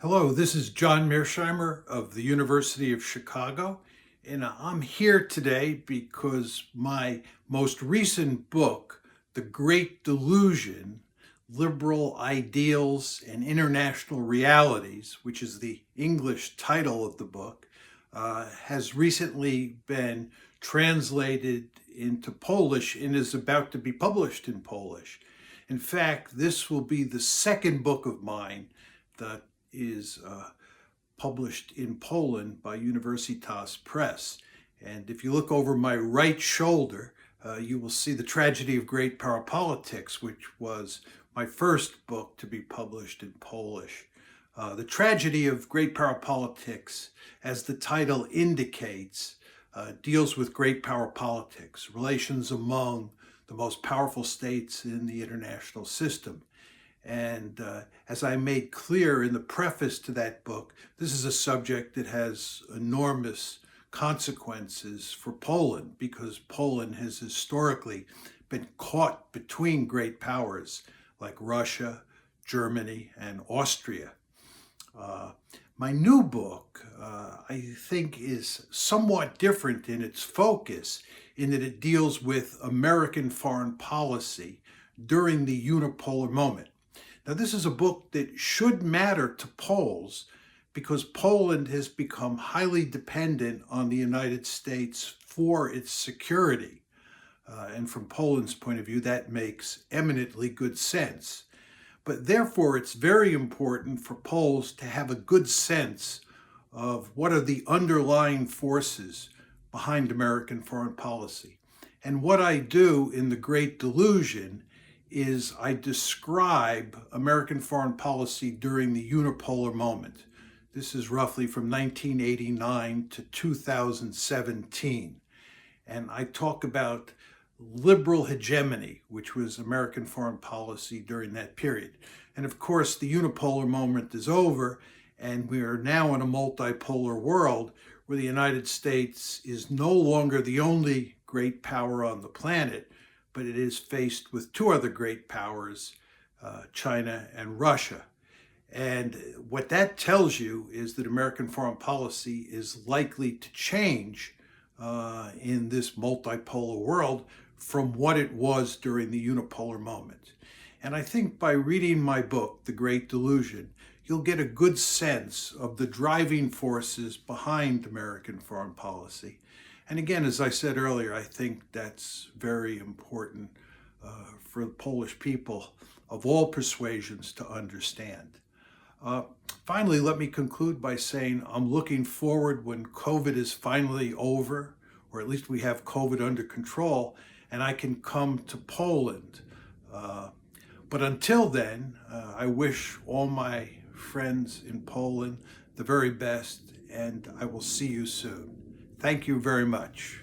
Hello, this is John Mearsheimer of the University of Chicago, and I'm here today because my most recent book, The Great Delusion, Liberal Ideals and International Realities, which is the English title of the book, has recently been translated into Polish and is about to be published in Polish. In fact, this will be the second book of mine that is published in Poland by Universitas Press. And if you look over my right shoulder, you will see The Tragedy of Great Power Politics, which was my first book to be published in Polish. The Tragedy of Great Power Politics, as the title indicates, deals with great power politics, relations among the most powerful states in the international system. And as I made clear in the preface to that book, this is a subject that has enormous consequences for Poland because Poland has historically been caught between great powers like Russia, Germany, and Austria. My new book, I think, is somewhat different in its focus in that it deals with American foreign policy during the unipolar moment. Now, this is a book that should matter to Poles because Poland has become highly dependent on the United States for its security. And from Poland's point of view, that makes eminently good sense. But therefore, it's very important for Poles to have a good sense of what are the underlying forces behind American foreign policy. And what I do in The Great Delusion is I describe American foreign policy during the unipolar moment. This is roughly from 1989 to 2017. And I talk about liberal hegemony, which was American foreign policy during that period. And of course, the unipolar moment is over, and we are now in a multipolar world where the United States is no longer the only great power on the planet, but it is faced with two other great powers, China and Russia. And what that tells you is that American foreign policy is likely to change in this multipolar world from what it was during the unipolar moment. And I think by reading my book, The Great Delusion, you'll get a good sense of the driving forces behind American foreign policy. And again, as I said earlier, I think that's very important for the Polish people of all persuasions to understand. Finally, let me conclude by saying I'm looking forward when COVID is finally over, or at least we have COVID under control, and I can come to Poland. But until then, I wish all my friends in Poland the very best, and I will see you soon. Thank you very much.